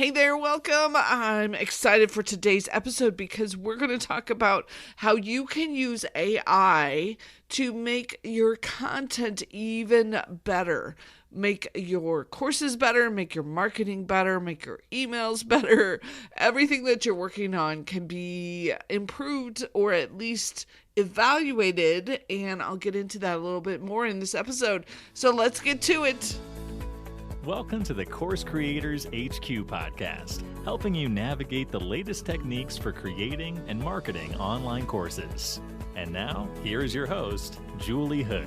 Hey there, welcome. I'm excited for today's episode because we're going to talk about how you can use AI to make your content even better. Make your courses better, make your marketing better, make your emails better. Everything that you're working on can be improved or at least evaluated, and I'll get into that a little bit more in this episode. So let's get to it. Welcome to the Course Creators HQ podcast, helping you navigate the latest techniques for creating and marketing online courses. And now, here's your host, Julie Hood.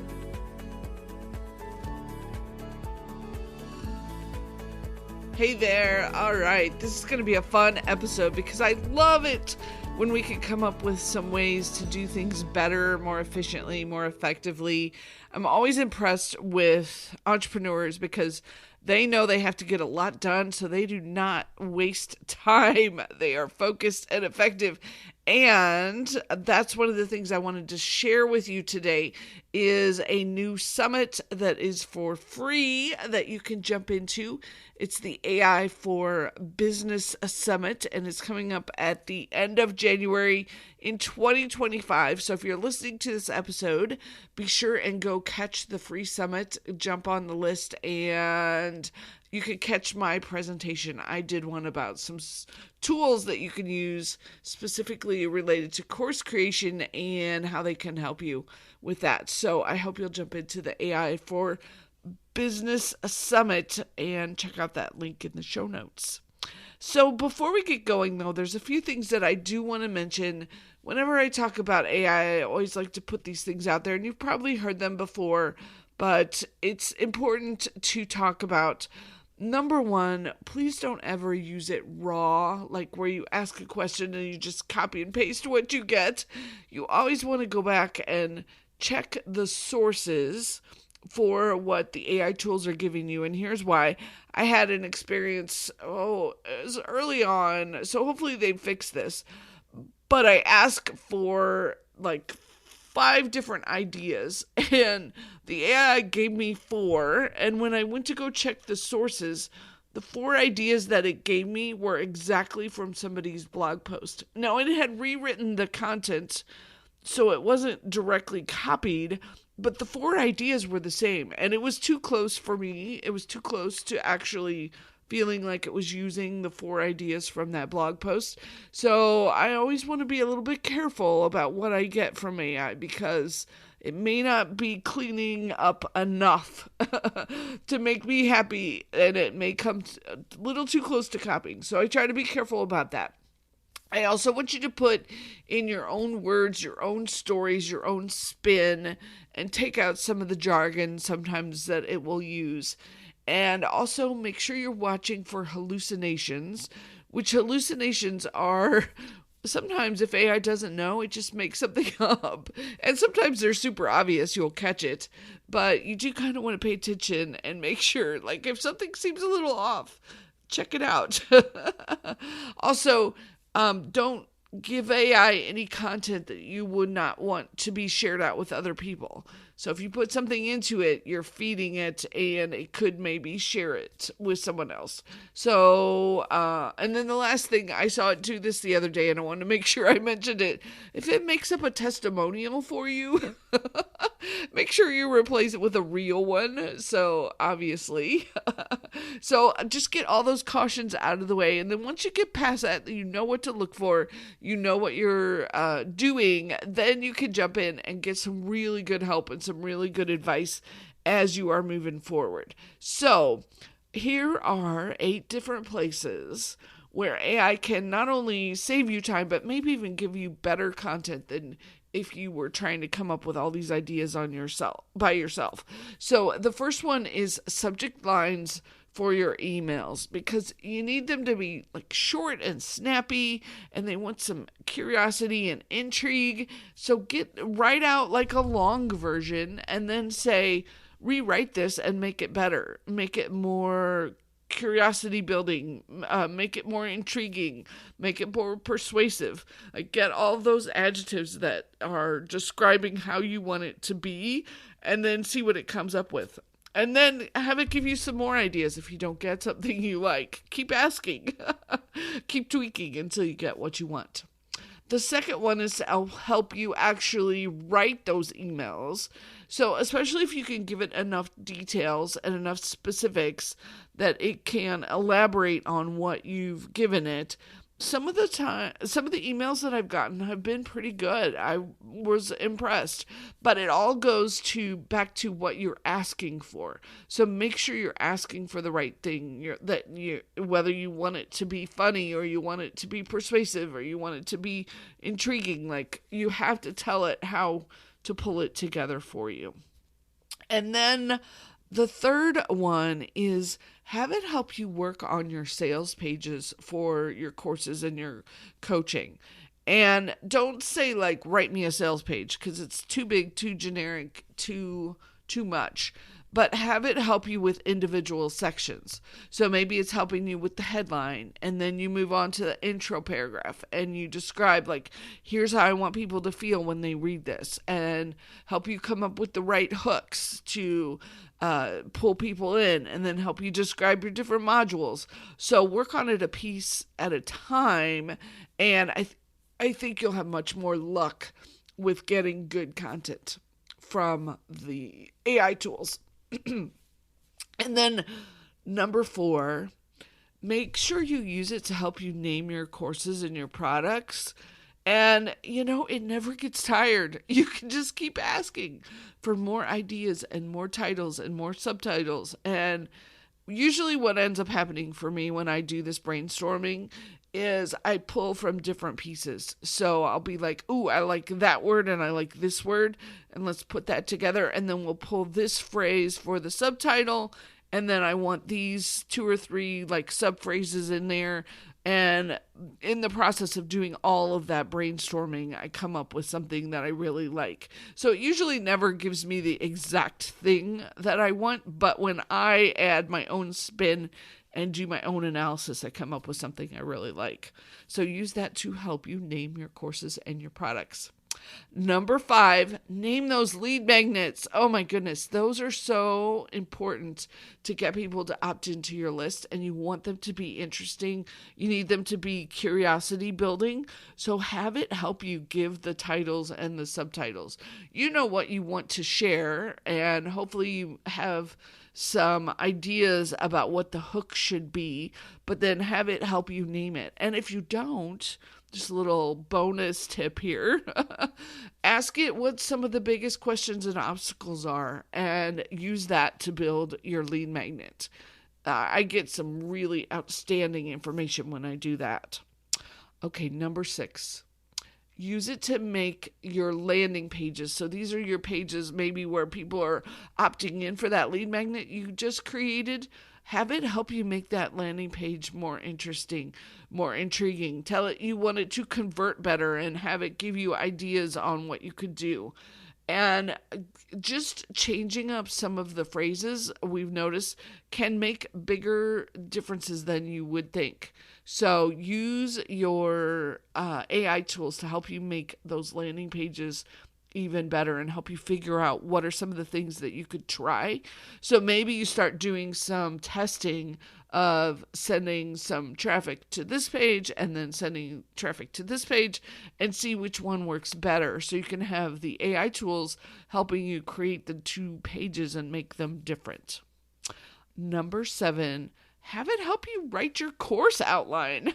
Hey there. All right. This is going to be a fun episode because I love it when we can come up with some ways to do things better, more efficiently, more effectively. I'm always impressed with entrepreneurs because they know they have to get a lot done, so they do not waste time. They are focused and effective. And that's one of the things I wanted to share with you today is a new summit that is for free that you can jump into. It's the AI for Business Summit, and it's coming up at the end of January in 2025. So if you're listening to this episode, be sure and go catch the free summit, jump on the list, and you can catch my presentation. I did one about some tools that you can use specifically related to course creation and how they can help you with that. So I hope you'll jump into the AI for Business Summit and check out that link in the show notes. So before we get going, though, there's a few things that I do want to mention. Whenever I talk about AI, I always like to put these things out there, and you've probably heard them before, but it's important to talk about. Number one, please don't ever use it raw, like where you ask a question and you just copy and paste what you get. You always want to go back and check the sources for what the AI tools are giving you. And here's why. I had an experience, it was early on, so hopefully they fixed this. But I asked for like 5 different ideas, and the AI gave me 4. And when I went to go check the sources, the 4 ideas that it gave me were exactly from somebody's blog post. Now, it had rewritten the content, so it wasn't directly copied, but the 4 ideas were the same, and it was too close for me. It was too close to actually feeling like it was using the 4 ideas from that blog post. So I always want to be a little bit careful about what I get from AI because it may not be cleaning up enough to make me happy, and it may come a little too close to copying. So I try to be careful about that. I also want you to put in your own words, your own stories, your own spin, and take out some of the jargon sometimes that it will use. And also make sure you're watching for hallucinations, which hallucinations are sometimes if AI doesn't know, it just makes something up. And sometimes they're super obvious, you'll catch it. But you do kind of want to pay attention and make sure, like if something seems a little off, check it out. Also, don't give AI any content that you would not want to be shared out with other people. So if you put something into it, you're feeding it and it could maybe share it with someone else. So, and then the last thing, I saw it do this the other day and I wanted to make sure I mentioned it. If it makes up a testimonial for you, make sure you replace it with a real one. So obviously, so just get all those cautions out of the way. And then once you get past that, you know what to look for, you know what you're doing, then you can jump in and get some really good help and some really good advice as you are moving forward. So here are 8 different places where AI can not only save you time, but maybe even give you better content than if you were trying to come up with all these ideas by yourself. So the first one is subject lines for your emails, because you need them to be like short and snappy, and they want some curiosity and intrigue. So write out like a long version and then say, rewrite this and make it better, make it more curiosity building, make it more intriguing, make it more persuasive. Like get all those adjectives that are describing how you want it to be, and then see what it comes up with. And then have it give you some more ideas if you don't get something you like. Keep asking. Keep tweaking until you get what you want. The second one is to help you actually write those emails. So especially if you can give it enough details and enough specifics that it can elaborate on what you've given it. Some of the emails that I've gotten have been pretty good. I was impressed, but it all goes back to what you're asking for. So make sure you're asking for the right thing. Whether you want it to be funny or you want it to be persuasive or you want it to be intriguing, like you have to tell it how to pull it together for you. And then the third one is have it help you work on your sales pages for your courses and your coaching. And don't say like, write me a sales page, because it's too big, too generic, too much. But have it help you with individual sections. So maybe it's helping you with the headline, and then you move on to the intro paragraph and you describe like, here's how I want people to feel when they read this, and help you come up with the right hooks to pull people in, and then help you describe your different modules. So work on it a piece at a time, and I think you'll have much more luck with getting good content from the AI tools. And then number 4, make sure you use it to help you name your courses and your products. And, it never gets tired. You can just keep asking for more ideas and more titles and more subtitles. And usually what ends up happening for me when I do this brainstorming is I pull from different pieces. So I'll be like, ooh, I like that word and I like this word, and let's put that together. And then we'll pull this phrase for the subtitle. And then I want these 2 or 3 like sub phrases in there. And in the process of doing all of that brainstorming, I come up with something that I really like. So it usually never gives me the exact thing that I want, but when I add my own spin and do my own analysis, I come up with something I really like. So use that to help you name your courses and your products. Number 5, name those lead magnets. Oh my goodness, those are so important to get people to opt into your list, and you want them to be interesting. You need them to be curiosity building. So have it help you give the titles and the subtitles. You know what you want to share, and hopefully you have some ideas about what the hook should be, but then have it help you name it. And if you don't, just a little bonus tip here. Ask it what some of the biggest questions and obstacles are, and use that to build your lead magnet. I get some really outstanding information when I do that. Okay, number 6. Use it to make your landing pages. So these are your pages maybe where people are opting in for that lead magnet you just created. Have it help you make that landing page more interesting, more intriguing. Tell it you want it to convert better, and have it give you ideas on what you could do. And just changing up some of the phrases, we've noticed, can make bigger differences than you would think. So use your AI tools to help you make those landing pages even better and help you figure out what are some of the things that you could try. So maybe you start doing some testing of sending some traffic to this page and then sending traffic to this page, and see which one works better. So you can have the AI tools helping you create the 2 pages and make them different. Number 7, have it help you write your course outline.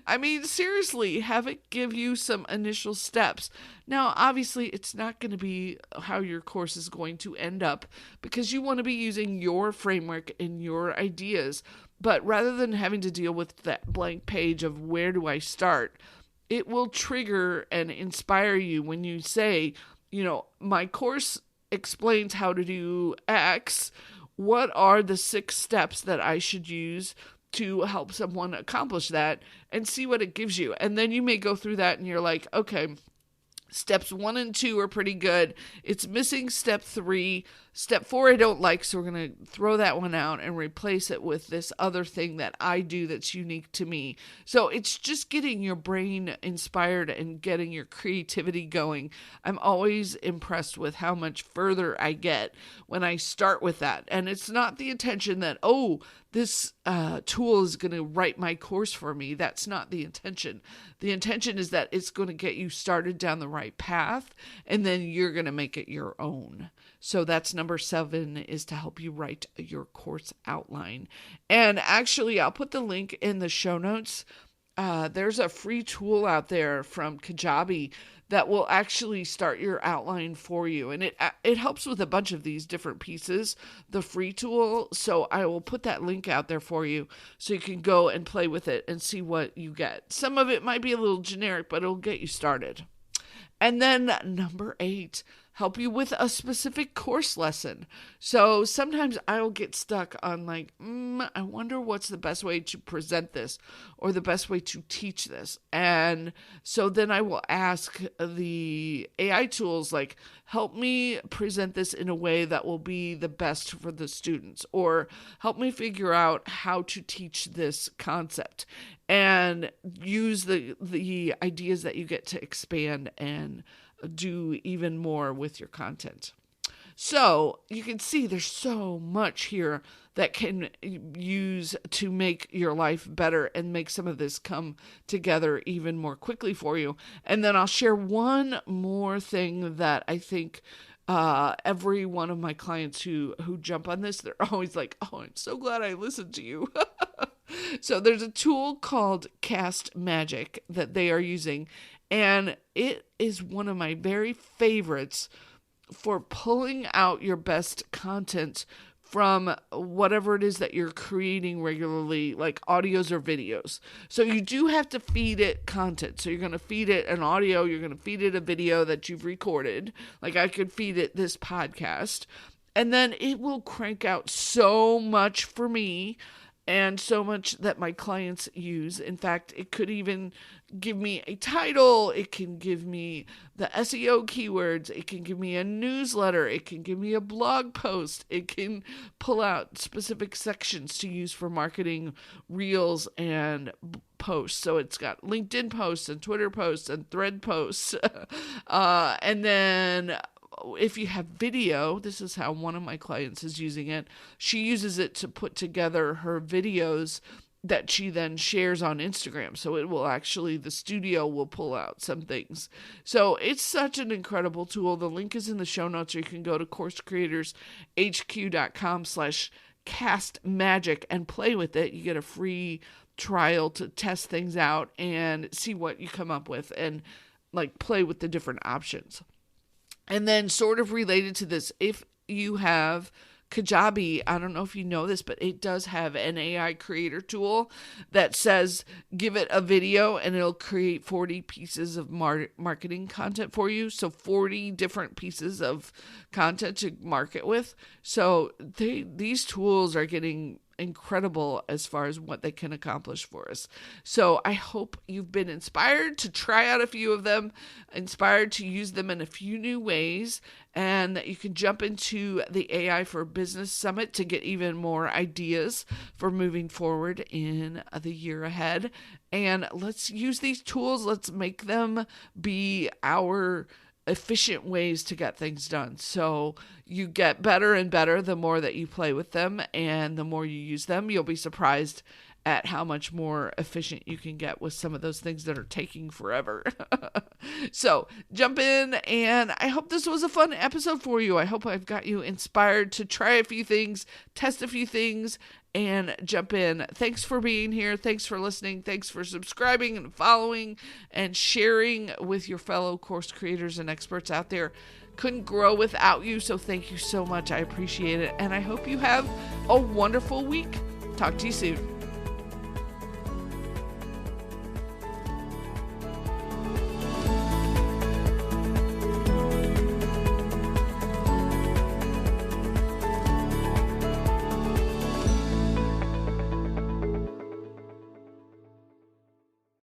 I mean, seriously, have it give you some initial steps. Now, obviously, it's not going to be how your course is going to end up, because you want to be using your framework and your ideas. But rather than having to deal with that blank page of where do I start, it will trigger and inspire you when you say, my course explains how to do X. What are the 6 steps that I should use to help someone accomplish that, and see what it gives you. And then you may go through that and you're like, okay, steps 1 and 2 are pretty good. It's missing step 3. Step 4 I don't like, so we're going to throw that one out and replace it with this other thing that I do that's unique to me. So it's just getting your brain inspired and getting your creativity going. I'm always impressed with how much further I get when I start with that. And it's not the intention that, oh, this tool is going to write my course for me. That's not the intention. The intention is that it's going to get you started down the right path, and then you're going to make it your own. So that's number 7, is to help you write your course outline. And actually, I'll put the link in the show notes. There's a free tool out there from Kajabi that will actually start your outline for you. And it helps with a bunch of these different pieces, the free tool. So I will put that link out there for you so you can go and play with it and see what you get. Some of it might be a little generic, but it'll get you started. And then number 8, help you with a specific course lesson. So sometimes I'll get stuck on like, I wonder what's the best way to present this or the best way to teach this. And so then I will ask the AI tools, like, help me present this in a way that will be the best for the students, or help me figure out how to teach this concept, and use the ideas that you get to expand and do even more with your content. So you can see there's so much here that can use to make your life better and make some of this come together even more quickly for you. And then I'll share one more thing that I think every one of my clients who jump on this, they're always like, oh, I'm so glad I listened to you. So there's a tool called Cast Magic that they are using, and it is one of my very favorites for pulling out your best content from whatever it is that you're creating regularly, like audios or videos. So you do have to feed it content. So you're going to feed it an audio, you're going to feed it a video that you've recorded. Like I could feed it this podcast, and then it will crank out so much for me and so much that my clients use. In fact, it could even give me a title. It can give me the SEO keywords. It can give me a newsletter. It can give me a blog post. It can pull out specific sections to use for marketing reels and posts. So it's got LinkedIn posts and Twitter posts and thread posts. And then if you have video, this is how one of my clients is using it. She uses it to put together her videos that she then shares on Instagram. So it will actually, the studio will pull out some things. So it's such an incredible tool. The link is in the show notes, or you can go to coursecreatorshq.com/castmagic and play with it. You get a free trial to test things out and see what you come up with and like play with the different options. And then sort of related to this, if you have Kajabi, I don't know if you know this, but it does have an AI creator tool that says, give it a video and it'll create 40 pieces of marketing content for you. So 40 different pieces of content to market with. So these tools are getting incredible as far as what they can accomplish for us. So I hope you've been inspired to try out a few of them, inspired to use them in a few new ways, and that you can jump into the AI for Business Summit to get even more ideas for moving forward in the year ahead. And let's use these tools. Let's make them be our efficient ways to get things done. So you get better and better the more that you play with them, and the more you use them. You'll be surprised at how much more efficient you can get with some of those things that are taking forever. So jump in, and I hope this was a fun episode for you. I hope I've got you inspired to try a few things, test a few things, and jump in. Thanks for being here. Thanks for listening. Thanks for subscribing and following and sharing with your fellow course creators and experts out there. Couldn't grow without you, so thank you so much. I appreciate it, and I hope you have a wonderful week. Talk to you soon.